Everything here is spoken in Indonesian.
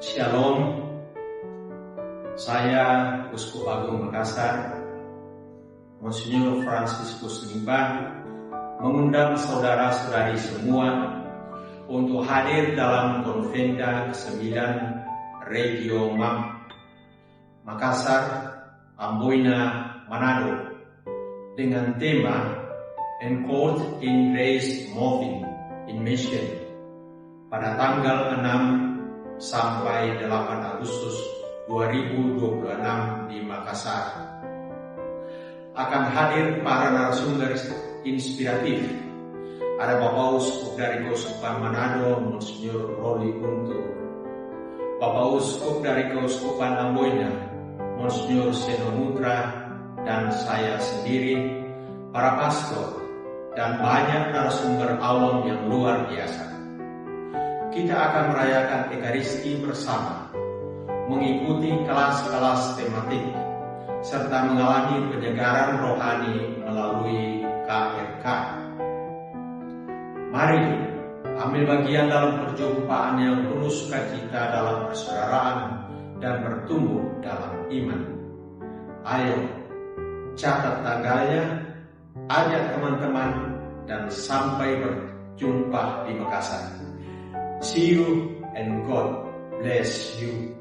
Shalom, saya Uskup Agung Makassar, Monsinyur Fransiskus Nimba, mengundang saudara-saudari semua untuk hadir dalam Konvenda ke-9 Regio MAM Makassar, Amboina, Manado dengan tema Anchored in Grace Moving in Mission pada tanggal 6 sampai 8 Agustus 2026 di Makassar. Akan hadir para narasumber inspiratif. Ada Bapak Uskup dari Keuskupan Manado, Monsinyur Roli Unto, Bapak Uskup dari Keuskupan Amboina, Monsinyur Seno Mutra, dan saya sendiri, para pastor, dan banyak narasumber awam yang luar biasa. Kita akan merayakan Ekaristi bersama, mengikuti kelas-kelas tematik, serta mengalami penyegaran rohani melalui KRK. Mari ambil bagian dalam perjumpaan yang penuh sukacita dalam persaudaraan dan bertumbuh dalam iman. Ayo, catat tanggalnya, ajak teman-teman, dan sampai berjumpa di Makassar. See you and God bless you.